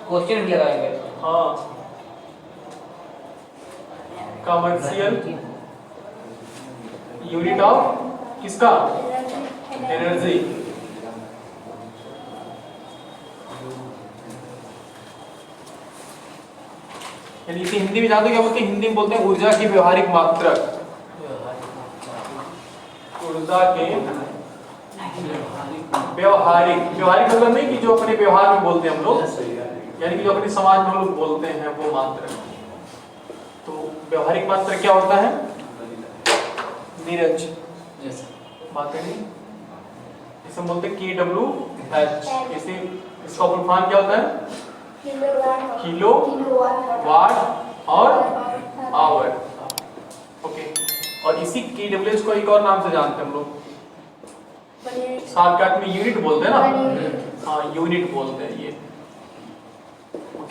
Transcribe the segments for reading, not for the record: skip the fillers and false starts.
Question भी लगाएंगे। हाँ, कमर्शियल यूनिट ऑफ किसका? एनर्जी। यानी इसे हिंदी में जानते हो क्या बोलते हैं? हिंदी में बोलते हैं ऊर्जा की व्यवहारिक मात्रक। ऊर्जा के व्यवहारिक, व्यवहारिक मतलब नहीं कि जो अपने व्यवहार में बोलते हैं हम लोग, यानी कि जो अपने समाज में हम लोग बोलते हैं वो मात्रक। तो व्यवहारिक मात्रक क्या होता है? नीरज बात है नहीं, इसे बोलते हैं KWH। इसे इसका फुल फॉर्म क्या होता है? किलो वाट और आवर। ओके, और इसी KWH को एक और नाम से जानते हैं हम लोग, शॉर्टकट में यूनिट बोलते हैं ना। हाँ, यूनिट बोलते हैं ये।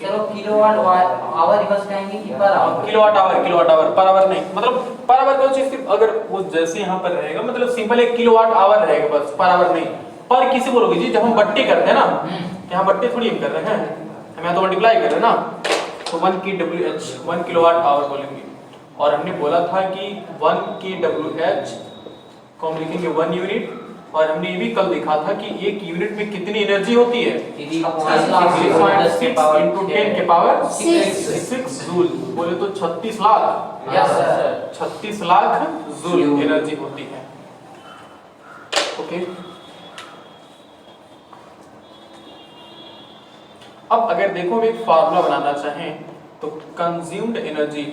चलो किलोवाट आवर रिवर्स कहेंगे कि per hour? Kilowatt hour per hour नहीं, मतलब पर आवर का चीज अगर वो जैसे यहाँ पर रहेगा, मतलब सिंपल एक किलोवाट आवर रहेगा बस, पर आवर नहीं। पर किसे बोलोगे जी? जब हम बट्टे करते हैं ना, यहाँ बट्टे थोड़ी हम कर रहे हैं, हम यहाँ तो मल्टीप्लाई कर रहे हैं ना, तो 1 kWh 1 किलोवाट आवर बोलेंगे। और हमने बोला था कि 1 kWh को हम लिखेंगे 1 यूनिट, और हमने ये भी कल देखा था कि एक यूनिट में कितनी एनर्जी होती है? 6 into 10 के पावर 6 जूल। बोले तो 36 lakh. Yes sir, 36 lakh joule energy होती है। ओके, अब अगर देखो हम एक फार्मूला बनाना चाहें तो कंज्यूम्ड एनर्जी,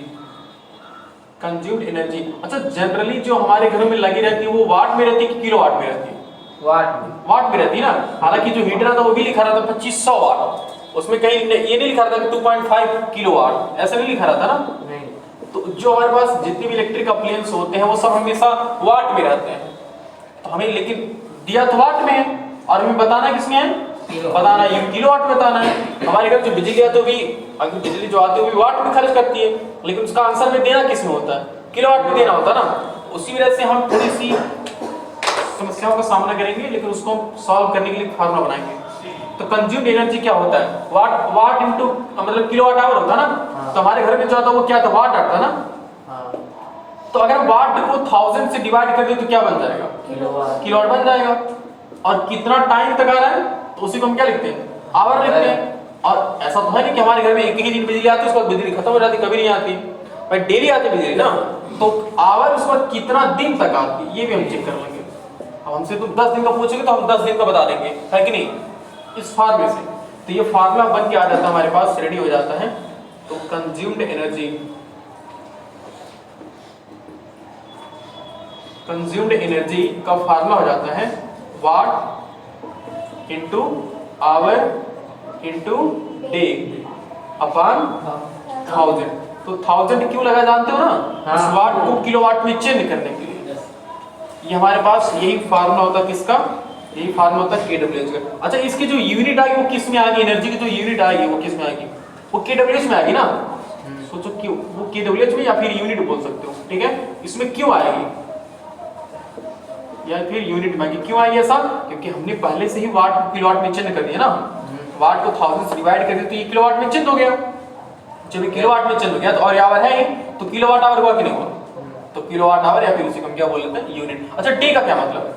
अच्छा जनरली जो हमारे घरों में लगी रहती है वो वाट में रहती है कि किलोवाट में रहती है? वाट में रहती है ना। हालांकि जो हीटर था वो भी लिखा रहता 2500 वाट, उसमें कहीं ये नहीं लिखा रहता कि 2.5 किलोवाट, ऐसा नहीं लिखा रहता ना। नहीं। तो जो हमारे पास जितने भी इलेक्ट्रिक अप्लायंस होते हैं वो सब हमेशा वाट में रहते हैं। तो हमें लेकिन दिया तो वाट में है, और हमें बताना किसमें है? बताना ये किलोवाट में बताना है। हमारे घर जो बिजली आती है वो भी, अगर बिजली जो आती है वो भी वाट में खर्च करती है, लेकिन उसका आंसर में देना किस में होता है? किलोवाट में देना होता है ना। उसी वजह से हम थोड़ी सी समस्याओं का सामना करेंगे, लेकिन उसको सॉल्व करने के लिए फार्मूला बनाएंगे। तो कंज्यूम्ड एनर्जी क्या होता है? वाट इनटू मतलब किलोवाट आवर होता है ना। तो हमारे घर में जो आता है वो क्या था? वाट आता है ना। तो अगर वाट को 1000 से डिवाइड कर दे तो क्या बन जाएगा? किलोवाट बन जाएगा। और कितना टाइम तक आ रहा है तो उसी को हम क्या लिखते हैं? आवर लिखते हैं। और ऐसा तो है नहीं कि हमारे घर में एक ही दिन बिजली आती है उसके बाद बिजली खत्म हो जाती, कभी नहीं आती भाई, डेली आती बिजली ना। तो आवर उसके बाद कितना दिन तक आती है ये भी हम चेक कर लेंगे। अब हमसे तो 10 दिन का पूछेंगे तो हम 10 दिन का बता देंगे, है कि नहीं, इस फार्मूले से। तो ये फार्मूला बन के आ जाता है हमारे पास, रेडी हो जाता है। तो कंज्यूम्ड एनर्जी का फार्मूला हो जाता है watt into hour into day upon 1000। तो 1000 क्यों लगा जानते हो ना? उस वाट को किलोवाट में चेंज करने के लिए। ये हमारे पास यही फार्मूला होता है किसका? यही फार्मूला होता है KWH का। अच्छा, इसकी जो यूनिट आएगी वो किस में आएगी? एनर्जी की जो यूनिट आएगी वो किस में आएगी? वो KWH में आएगी ना। सोचो क्यों, वो KWH में या फिर यूनिट बोल सकते हो, ठीक है। इसमें क्यों आएगी या फिर यूनिट में आएगी? क्यों आएगी ऐसा? क्योंकि हमने पहले से ही वाट को किलोवाट में चेंज कर दिया ना। वाट को 1000 से डिवाइड कर दिया तो ये किलोवाट में चेंज हो गया। जब ये किलोवाट में चेंज हो गया तो और आवर है तो किलोवाट आवर हुआ कि नहीं हुआ? तो किलोवाट आवर या फिर उसी को हम क्या बोल लेते हैं? यूनिट। अच्छा, डे का क्या मतलब?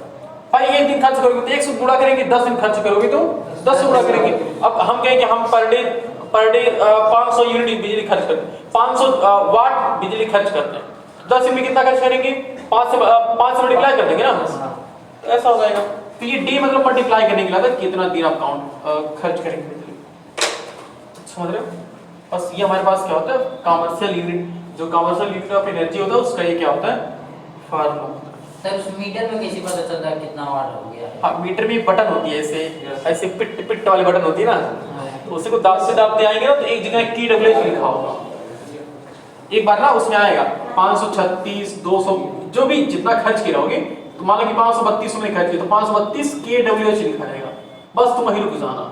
भाई एक दिन खर्च करोगे तो 1 से गुणा करेंगे, 10 दिन खर्च करोगे तो 10 से गुणा करेंगे। अब हम कहें कि हम पर डे 500 यूनिट बिजली खर्च करते हैं, 500 वाट बिजली खर्च करते हैं, 10 दिन में कितना खर्च करेंगे? 5 से मल्टीप्लाई कर देंगे ना, तो ऐसा हो जाएगा। तो ये डे मतलब मल्टीप्लाई करने के लिए कितना दिन आप खर्च करेंगे बिजली, समझ रहे हो? बस ये हमारे पास क्या होता है? कमर्शियल यूनिट, जो कमर्शियल यूनिट ऑफ एनर्जी होता है उसका ये क्या होता है? फार्मूला होता है। सर उस मीटर में कैसे पता चलता है कितना वाट हो गया है? हाँ, मीटर में बटन होती है, ऐसे पिट वाली बटन होती है ना, तो उसी को दाबते आएंगे ना तो एक जगह KWH लिखा होगा। एक बार ना उसमें आएगा 536 200 जो भी जितना खर्च किया रहोगे, तो मान लो कि 532 में खर्च किया तो 532 KWH लिखा रहेगा। बस तुम वही रुक जाना,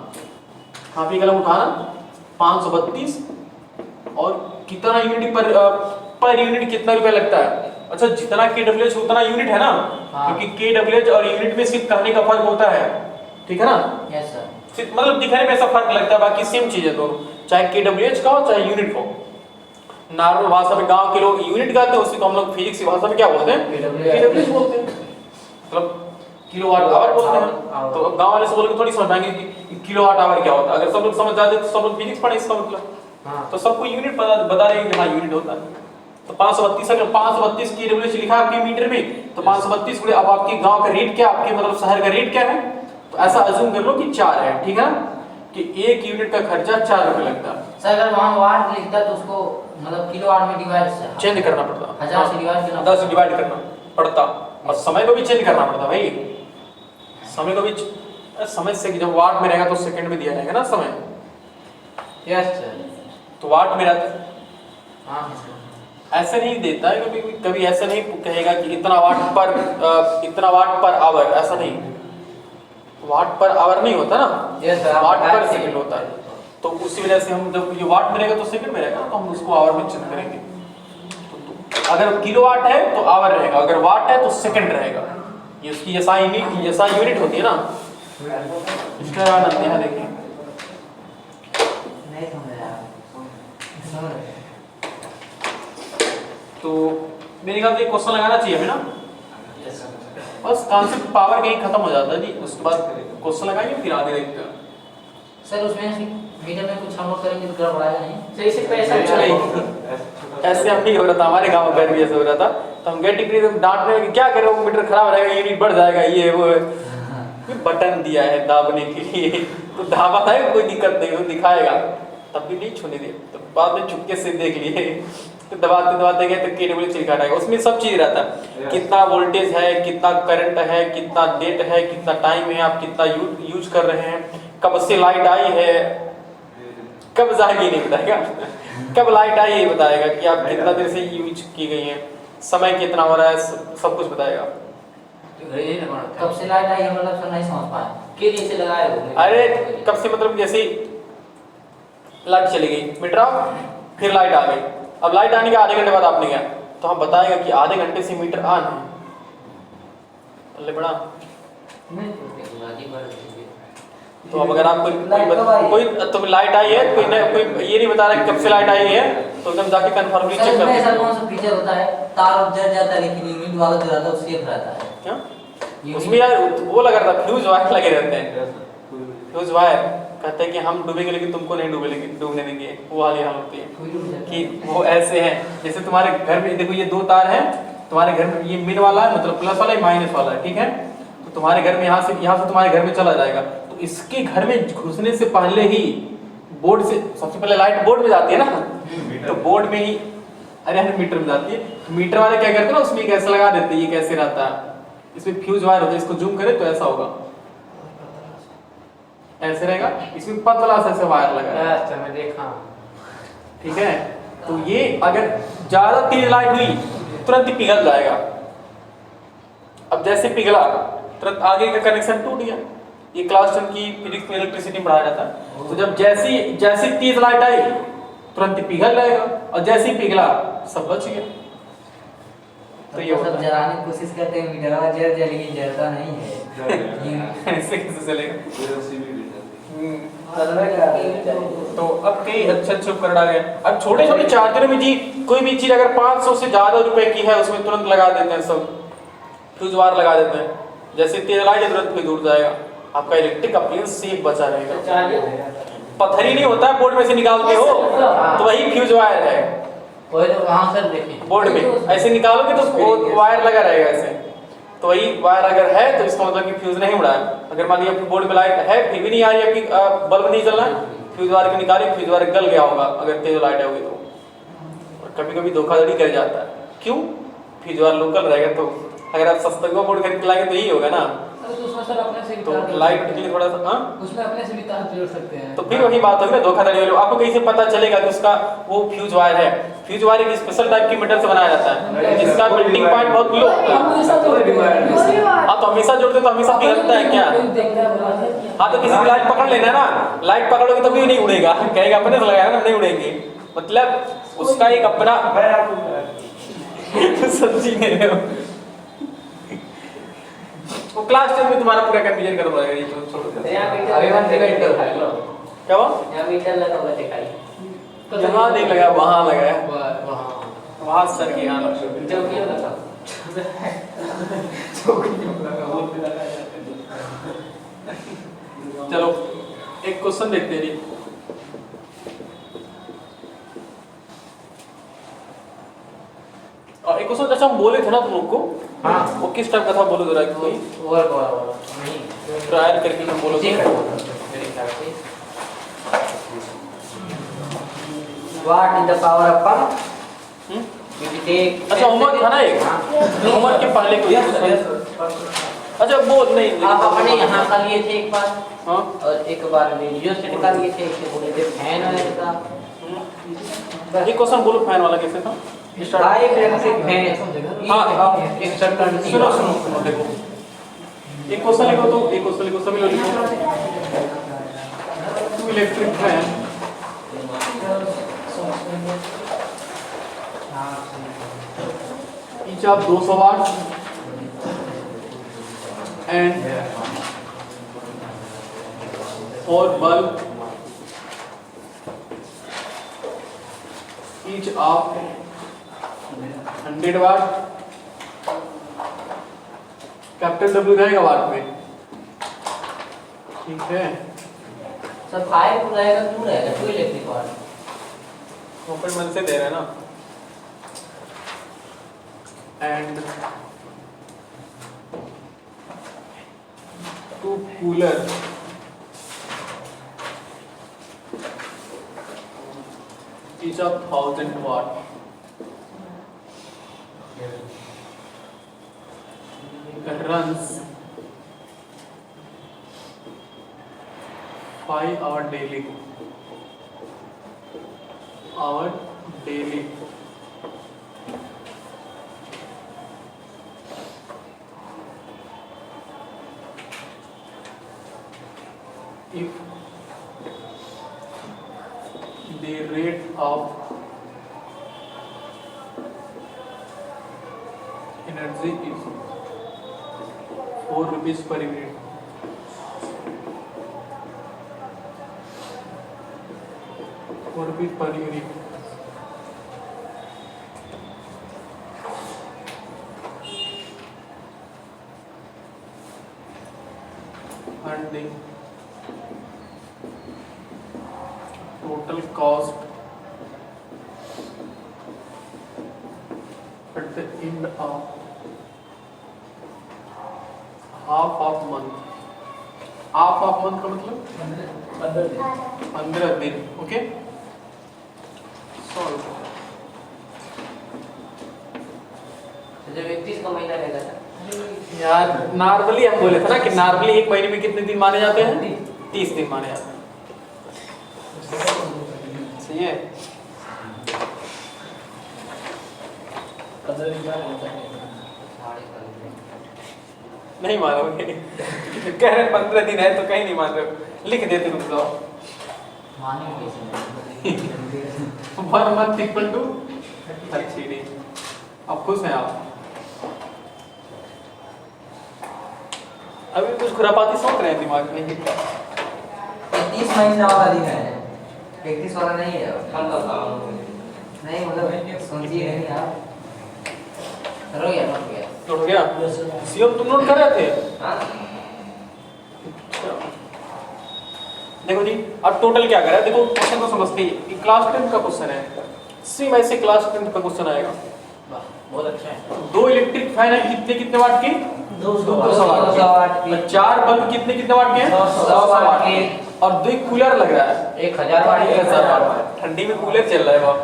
कॉपी कलम उठाना 532 और कितना यूनिट पर यूनिट कितना रुपया लगता है। अच्छा, जितना KWH उतना यूनिट है ना, क्योंकि KWH और यूनिट में सिर्फ कहने का फर्क होता है, ठीक है ना। Yes sir. मतलब दिखने में ऐसा फर्क लगता है, बाकी सेम चीज है दोनों, चाहे kWh का हो चाहे यूनिट हो। नॉर्मल भाषा में गांव के लोग यूनिट कहते हैं, उसी को हम लोग फिजिक्स की भाषा में क्या बोलते हैं, kWh बोलते हैं, मतलब किलोवाट आवर बोलते हैं। तो गांव वाले से बोल के थोड़ी समझ पाएंगे कि किलोवाट आवर क्या होता है। अगर सब लोग समझ जाते तो सब लोग फिजिक्स पढ़े इसका मतलब। तो सबको यूनिट बता रहे हैं कि हाँ यूनिट होता है। तो 532 अगर 532 kWh लिखा आपके मीटर में, तो 532 गुणे अब आपके गांव का रेट क्या, आपके मतलब शहर का रेट क्या है, तो ऐसा अज्यूम कर लो कि 4 है, ठीक है, कि 1 यूनिट का खर्चा 4 रुपए लगता है। सर अगर वहां वाट लिखता तो उसको मतलब किलोवाट में डिवाइड चेंज करना पड़ता, 1000 से डिवाइड करना, 10 से डिवाइड करना पड़ता, और समय को भी चेंज करना पड़ता भाई, समय को भी समय से जब वाट में रहेगा तो सेकंड में दिया रहेगा ना समय। Yes sir. तो वाट में रहता है, हां ऐसे नहीं देता है, कभी कभी ऐसा नहीं कहेगा कि इतना वाट पर आवर, ऐसा नहीं, वाट पर आवर नहीं होता ना, वाट पर सेकंड होता है। तो उसी वजह से हम जब ये वाट में रहेगा तो सेकंड में रहेगा, तो हम उसको आवर में चेंज करेंगे। तो अगर किलोवाट है तो आवर रहेगा, अगर वाट है तो सेकंड रहेगा। ये उसकी ऐसा यूनिट होती है ना, इसका है, देखिए नहीं समझ रहा। तो मेरे ख्याल से क्वेश्चन लगाना चाहिए हमें ना, बस कॉन्सेप्ट पावर कहीं खत्म हो जाता है जी, उसके बाद क्वेश्चन लगाएंगे फिर आगे देखते हैं। सर उसमें मीटर में कुछ हम लोग करेंगे तो गड़बड़ाएगा नहीं, सही से पैसा ऐसे हम नहीं हो रहा था, हमारे गांव में भी ऐसे हो रहा था, तो हम गए टिकरी डांट रहे कि क्या करें, वो मीटर खराब रहेगा, यूनिट बढ़ जाएगा, ये वो बटन दिया है दाबने के लिए, तो दाबा है कोई दिक्कत नहीं, वो दिखाएगा, तब भी नहीं छूने दिए, तो बाद में चुपके से देख लिए, तो दबाते गए तो kWh लिखा रहेगा, उसमें सब चीज रहता है, कितना वोल्टेज है, कितना करंट है, कितना डेट है, कितना टाइम है, आप कितना यूज कर रहे हैं, कब से लाइट आई है, कब जाएगी नहीं बताएगा, कब लाइट आई ये बताएगा कि आप कितना देर से यूज की गई है, समय कितना हो रहा है, सब कुछ बताएगा। कब से लाइट आई हम लोग नहीं समझ पाए, के लिए से लगाए हो? अरे कब से मतलब जैसे लाइट चली गई, मीटर ऑफ, फिर लाइट आ गई, अब लाइट आने के आधे घंटे बाद आपने गया तो हम बताएगा कि आधे घंटे से मीटर ऑन है, अल्ले बड़ा। तो अब अगर आप कोई तो लाइट आई है, कोई ये नहीं बता रहा कि कब से लाइट आई है, तो एकदम जाके कंफर्मली चेक कर सर कौन सा फीचर होता है, तार जल जाता है लेकिन यूनिट वाला जो रहता है वो सेफ रहता है क्या, उसमें यार वो लगा रहता है, फ्यूज वायर लगे रहते हैं, फ्यूज वायर कहते हैं कि हम डूबेंगे लेकिन तुमको नहीं डूबने देंगे, वो वाली हाल होती है कि वो ऐसे हैं, जैसे तुम्हारे घर में देखो ये 2 तार हैं तुम्हारे घर में, ये मिड वाला है मतलब प्लस वाला है, माइनस वाला है, ठीक है, तो तुम्हारे घर में यहाँ से तुम्हारे घर में चला जाएगा, तो इसके घर में घुसने से पहले ही बोर्ड से सबसे पहले लाइट बोर्ड में जाती है ना, तो बोर्ड में ही अरे मीटर में जाती है, मीटर वाले क्या करते हैं ना उसमें एक ऐसा लगा देते हैं, ये कैसे रहता है, इसमें फ्यूज वायर होता है, इसको जूम करें तो ऐसा होगा, ऐसे रहेगा, इसमें पतला सा ऐसे वायर लगा है, अच्छा मैं देखा, ठीक है, तो ये अगर ज्यादा तेज लाइट हुई तुरंत ही पिघल जाएगा, अब जैसे पिघला तुरंत आगे का कनेक्शन टूट गया, ये क्लास 10 की फिजिक्स में इलेक्ट्रिसिटी पढ़ाया जाता है, तो जब जैसी तेज लाइट आई तुरंत ही पिघल जाएगा, और जैसे ही पिघला सब बच गया। तो ये सब जलाने की कोशिश करते हैं, मीटर वाला जल लेकिन जलता नहीं है, ऐसे कैसे चलेगा। तो अब कई अच्छे उपकरण आ गए, अब छोटे छोटे चार्जर में जी कोई भी चीज अगर 500 से ज्यादा रुपए की है उसमें तुरंत लगा देते हैं, सब फ्यूज वायर लगा देते हैं, जैसे तेज लाइट तुरंत कोई दूर जाएगा, आपका इलेक्ट्रिक अप्लायंस सेफ बचा रहेगा। पत्थर ही नहीं होता है बोर्ड में से निकालते हो तो वही फ्यूज वायर है, वही तो वहां सर देखिए बोर्ड में ऐसे निकालोगे तो वायर लगा रहेगा ऐसे, तो वही वायर अगर है तो इसका मतलब कि फ्यूज नहीं उड़ा है। अगर मान लीजिए बोर्ड में लाइट है फिर भी नहीं आ रही, आपकी बल्ब नहीं जल रहा है, फ्यूज वायर को निकाले, फ्यूज वायर गल गया होगा अगर तेज लाइट होगी तो। और कभी कभी धोखाधड़ी कर जाता है, क्यों, फ्यूज वायर लोकल रहेगा, तो अगर आप सस्ता बोर्ड खरीद के लाएंगे तो यही होगा ना, उसमें सर अपने से तो लाइट के लिए थोड़ा सा उसमें अपने से भी तार जोड़ सकते हैं, तो फिर वही बात होगी ना धोखाधड़ी वाली। आपको कैसे पता चलेगा कि उसका वो फ्यूज वायर है, फ्यूज वायर एक स्पेशल टाइप की मेटल से बनाया जाता है जिसका मेल्टिंग पॉइंट बहुत लो होता है। हाँ तो हमेशा जोड़ते तो हमेशा पिघलता है क्या, हाँ तो किसी की लाइट पकड़ लेना है ना, लाइट पकड़ोगे तो भी नहीं उड़ेगा, कहेगा अपने से लगाया ना नहीं उड़ेंगे, मतलब उसका एक अपना सच्ची नहीं वो क्लास 10 में तुम्हारा पूरा कंफ्यूजन कर दूंगा ये तो छोड़ दो। अभी मैं डिबेट करूंगा। क्या हुआ? यहाँ मीटर लगा हुआ दिखाई। जहाँ नहीं लगा वहाँ लगा है। वहाँ सर की यहाँ जो भी लगा। चलो एक क्वेश्चन देखते हैं जी। और एक क्वेश्चन अच्छा हम बोले थे ना तुम लोग को। हाँ। वो किस टाइप का था बोलो जरा कोई नहीं ट्रायल करके हम बोलो ठीक है मेरे ख्याल से what is the power of pump अच्छा होमवर्क था ना एक होमवर्क के पहले कोई अच्छा वो नहीं आप अपने यहाँ का लिए थे एक बार हाँ और एक बार रेडियो सेट का लिए थे एक बोले थे फैन वाले का एक क्वेश्चन बोलो फैन वाला कैसे था फाइव इलेक्ट्रिक फैन हाँ एक सर्कल सुनो सुनो देखो एक क्वेश्चन लिखो तो एक क्वेश्चन लिखो सभी लोग लिखो two electric fan each of 200 watts and 4 bulb each of 100 watt capital W रहेगा वाट में ठीक है सर 5 रहेगा 2 रहेगा 2 इलेक्ट्रिक वाट ओपन मन से दे रहे हैं ना and 2 cooler each of 1000 watt runs 5 hour daily if the rate of energy is 4 rupees per unit 4 rupees per unit and the total cost at the end of half of month का मतलब 15 दिन okay solve जब 31 का महीना रहेगा sir यार normally हम बोले थे ना कि नॉर्मली एक महीने में कितने दिन माने जाते हैं 30 दिन माने जाते हैं सही है नहीं मानोगे कह रहे 15 दिन है तो कहीं नहीं मान रहे हो लिख देते तुम तो one month equal to 30 days अब खुश हैं आप अभी कुछ खुरापाती सोच रहे हैं दिमाग में 31 महीना वाला दिन है 31 वाला नहीं है कल का नहीं मतलब समझिए नहीं आप हो गया नोट हो गया सीएम तुम नोट कर रहे थे हां देखो जी अब टोटल क्या कर रहा है देखो क्वेश्चन को समझते ही क्लास 10 का क्वेश्चन है सेम ऐसे क्लास 10 का क्वेश्चन आएगा वाह बहुत अच्छा है दो इलेक्ट्रिक फैन है कितने वाट के 200 वाट के चार बल्ब कितने वाट के 100 वाट के और दो कूलर लग रहा है 1000 वाट 1000 वाट ठंडी में कूलर चल रहा है वहां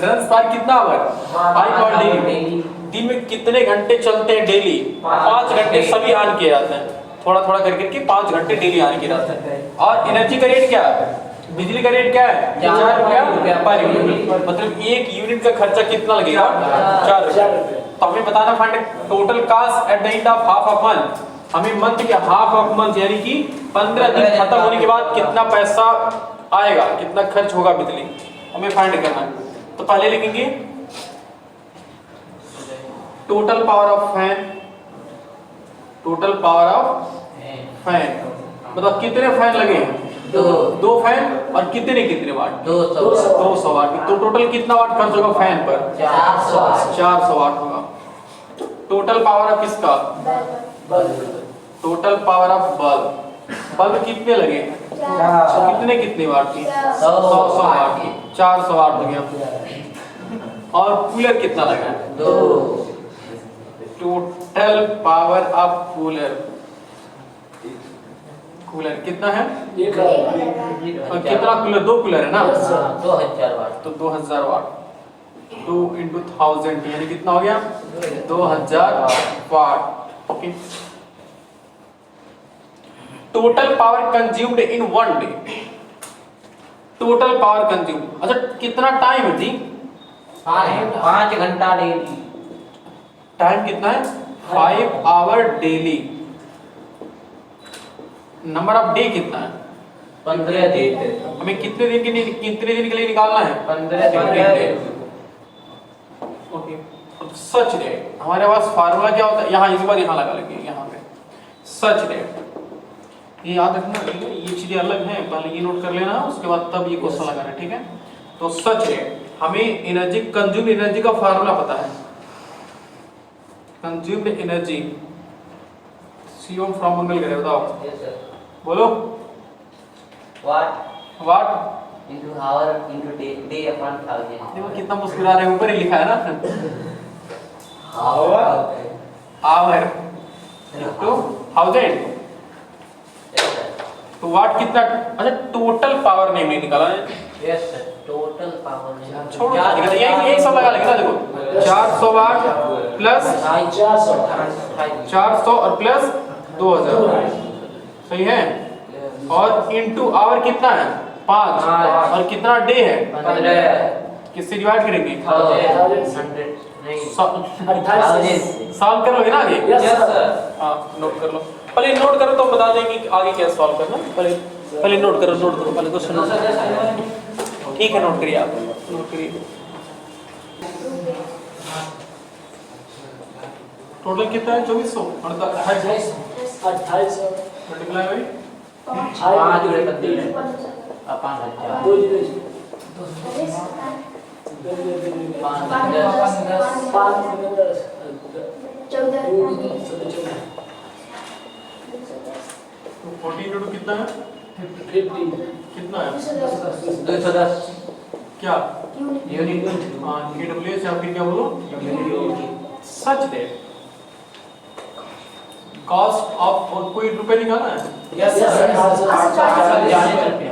रन पर कितना आवर 5 आवर डेली दिन में कितने घंटे चलते हैं डेली 5 घंटे सभी ऑन किए जाते हैं थोड़ा थोड़ा करके 5 घंटे डेली ऑन किए जाते हैं और एनर्जी का रेट क्या है बिजली का रेट क्या है 4 रुपया पर यूनिट मतलब एक यूनिट का खर्चा कितना लगेगा 4 रुपया तो हमें बताना fund total cost at the end of half of month हमें मंथ के हाफ ऑफ मंथ यानी कि 15 दिन खत्म होने के बाद कितना पैसा आएगा कितना खर्च होगा बिजली हमें फाइंड करना है तो पहले लिखेंगे total power of fan total power of fan, मतलब कितने फैन लगे हैं? दो फैन, और कितने वाट? 200 वाट। तो टोटल कितना वाट खर्च होगा फैन पर? 400 वाट होगा। टोटल पावर ऑफ किसका? टोटल पावर ऑफ बल्ब कितने लगे? कितने वाट की? 100 वाट की। 400 वाट हो गया। और कूलर कितना लगा? 2। टोटल पावर ऑफ कूलर कितना है? और कितना कूलर? 2 कूलर है ना? 2000 वाट। तो 2000 वाट 2 × 1000 यानी कितना हो गया? 2000 watt. Okay. Total power consumed in 1 day. Total power consume, अच्छा कितना टाइम है जी? 5 घंटा डेली। टाइम कितना है? 5 hour daily. Number of day कितना है? 15 दिन। हमें कितने दिन के लिए निकालना है? 15 दिन। ओके। अब सच डेट हमारे पास फार्मूला क्या होता है? यहाँ इस बार यहाँ लगा लेंगे, यहाँ पे सच डेट। ये याद रखना, ये चीजें अलग हैं, पहले ये नोट कर लेना, उसके बाद तब ये क्वेश्चन लगाना, ठीक है? तो सच डेट हमें एनर्जी, कंज्यूम्ड एनर्जी का फार्मूला पता है। कंज्यूम्ड एनर्जी सीओम फ्रॉम मंगल करे, बताओ बोलो। वाट into hour into day upon 1000। देखो कितना मुस्कुरा रहे हैं, ऊपर ही लिखा है ना आवर तो 1000। तो वाट कितना? अच्छा टोटल पावर नहीं निकाला है। यस सर, टोटल पावर छोड़ो, यही सब लगा लेंगे ना। देखो 400 वाट प्लस 400 और प्लस 2000, सही है? और इनटू आवर कितना है? 5, और कितना डे है? 15। किससे डिवाइड करेंगे? 100 सॉल्व करोगे ना आगे? Yes sir. हाँ नोट कर लो, पहले नोट करो तो हम बता देंगे कि आगे क्या सॉल्व करना। पहले नोट करो पहले क्वेश्चन। ठीक है, नोट करिए आप, नोट करिए। टोटल कितना है? 2400 और 2800 मल्टीप्लाई बाई 5 जुड़े 15 5000 तो 14 × कितना है? 15 कितना है? 210 क्या यूनिट। हाँ KWH या फिर क्या बोलो सच दैट कॉस्ट ऑफ, और कोई रुपए निकालना है? Yes sir.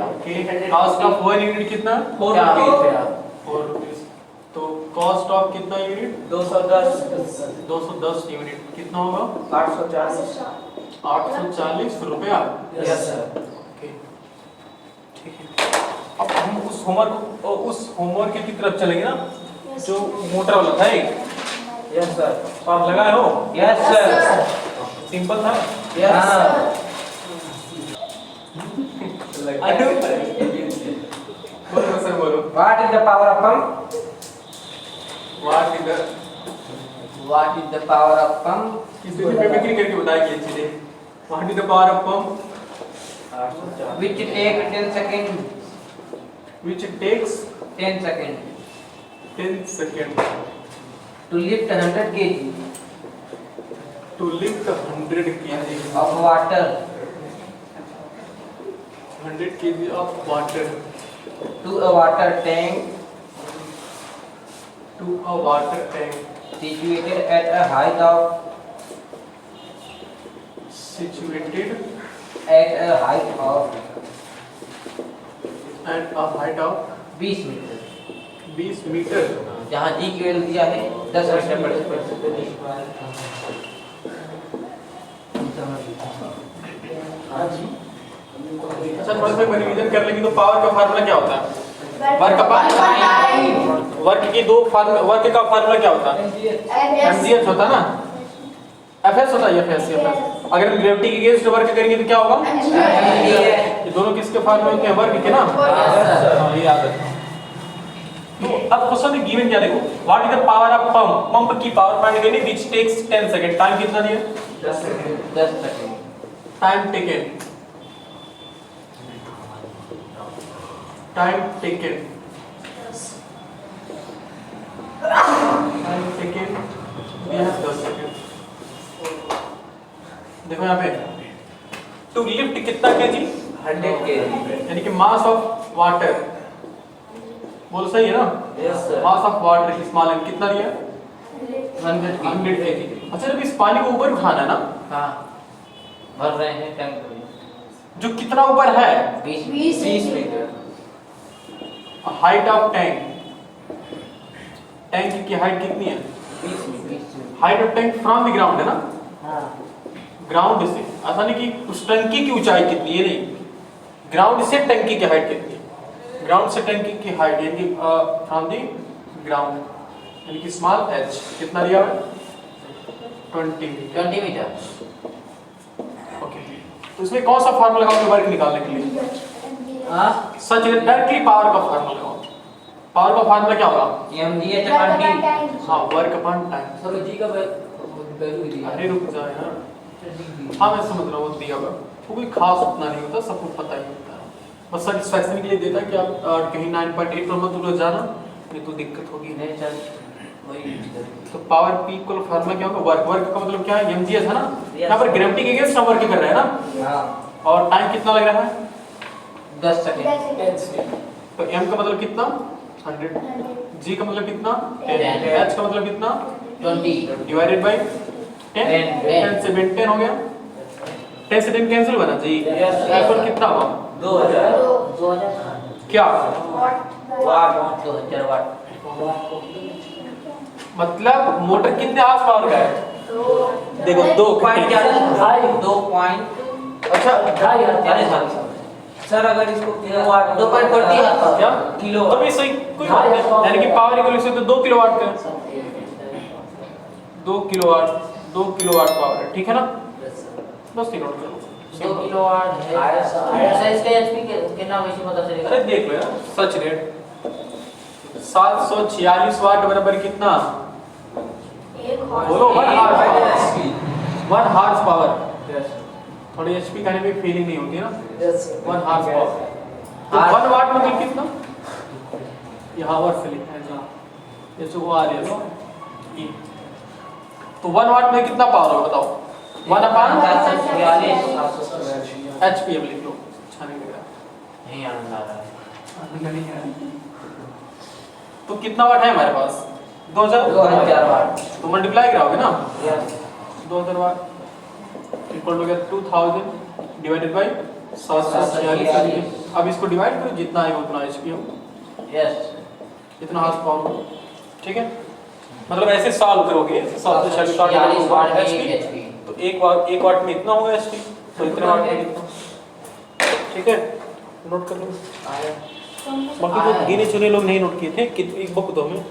Okay. Cost of 1 unit कितना? 4 रुपए। 4 रुपीस। तो कॉस्ट ऑफ कितना यूनिट? 210 यूनिट कितना होगा? 840 रुपया। Yes sir. ओके ठीक है। अब हम उस होमवर्क की तरफ चलेंगे ना, जो मोटर वाला था। Yes sir. तो आप लगाए हो? Yes sir. सिंपल था। Yes sir. बोलो सर, बोलो। What is the power of pump? What is the What is the power of pump? किसी भी मिमिक्री करके बताइए ये चीजें। What is the power of pump? Which take 10 seconds. Which takes 10 seconds 10 seconds to lift 100 kg to lift 100 kg of water 100 kg of water to a water tank situated at a height of 20 metre. 20 metre. जहाँ जी की value दिया है 10 metre पर अच्छा थोड़ा सा revision कर लेंगे तो पावर का फार्मूला क्या होता है? वर्क की दो फार्मूला, वर्क का फार्मूला क्या होता है? mgh होता है ना, fs होता है, fs। अगर हम ग्रेविटी के अगेंस्ट वर्क करेंगे तो क्या होगा? ये दोनों किसके फार्मूले होते हैं? वर्क के ना। ये याद रखना। तो अब क्वेश्चन में गिवन क्या देखो, what is the power of pump, pump की पावर फाइंड करनी व्हिच टेक्स 10 सेकंड, टाइम कितना दिया 10 second time taken, time taken we have 10 second. देखो यहाँ पे टू लिफ्ट कितना केजी 100 kg यानी कि मास ऑफ वाटर, बोल सही है ना, yes sir mass of water small m कितना दिया 100 केजी। अच्छा जब इस पानी को ऊपर उठाना है ना, हाँ भर रहे हैं टैंक में, जो कितना ऊपर है 20 metre, height of tank, tank की हाइट कितनी है 20 metre, height of tank from the ground है ना, हाँ ग्राउंड से, ऐसा नहीं कि उस टंकी की ऊंचाई कितनी है, नहीं, ग्राउंड से टंकी की हाइट कितनी है, ग्राउंड से टंकी की हाइट यानी कि फ्रॉम द ग्राउंड यानी कि स्मॉल h कितना दिया 20 मीटर। ओके, तो इसमें कौन सा फार्मूला लगाओगे वर्क निकालने के लिए, हाँ सच डायरेक्टली पावर का फार्मूला लगाओ, पावर का फार्मूला क्या होगा mgh upon t, हाँ वर्क अपॉन टाइम। चलो जी का वैल्यू दिया अरे रुक जाओ यार, हाँ मैं समझ रहा हूँ दिया होगा, वो कोई खास उतना नहीं होता, सबको पता ही होता है, बस सेटिस्फैक्शन के लिए देता है कि आप कहीं 9.8 पर मत उलझ जाना, नहीं तो दिक्कत होगी। नहीं चल वही यूज करें। तो पावर पी इक्वल फार्मूला क्या होगा, वर्क, वर्क का मतलब क्या है mgs है ना, Yes. यहाँ पर ग्रेविटी के अगेंस्ट हम वर्क कर रहे हैं ना, हाँ और टाइम कितना लग रहा है 10 सेकंड, तो m का मतलब कितना 100, g का मतलब कितना 10, 10, h का मतलब कितना 20 डिवाइडेड बाय 10, 10 से 10 हो गया, 10 से 10 कैंसिल हुआ ना जी, Yes. इक्वल कितना हुआ 2000 क्या, वाट 2000 वाट, मतलब मोटर कितने हार्स पावर का है, देखो 2.4 2 पॉइंट, अच्छा अरे सर अगर इसको किलोवाट 2.40 क्या किलो, तो भी सही कोई बात नहीं, यानी कि पावर इक्वल से तो 2 किलोवाट का है, 2 किलोवाट पावर है, ठीक है ना, बस ये नोट करो 2 किलोवाट है सर, इसका एचपी कितना वैसे पता चलेगा, अरे देख लो यार, सच रेट 746 वाट बराबर कितना, बोलो 1 हार्स पावर, थोड़ी एचपी कहने में फीलिंग नहीं होती ना, 1 हार्स पावर, तो 1 वाट मतलब कितना, यहाँ और से लिखा है जहाँ ये जो आ रही है E, तो 1 वाट में कितना पावर होगा बताओ, 1 अपान 746 एचपी, अब लिख लो, अच्छा नहीं लग रहा, नहीं आनंद आ रहा है, तो कितना वाट है हमारे पास 2000 वाट, तो मल्टीप्लाई कराओगे ना, यस 2000 वाट इक्वल टू गया 2000 डिवाइडेड बाय 746, अब इसको डिवाइड करो जितना आएगा उतना एचपी हो, यस इतना हार्स पावर हो, ठीक है, मतलब ऐसे सॉल्व करोगे 746 वाट में एचपी, एचपी, तो 1 वाट में इतना होगा एचपी, तो इतने वाट में इतना, ठीक है, नोट कर लो, आया बाकी जो गिने चुने लोग नहीं नोट किए थे कि एक बुक दो हमें।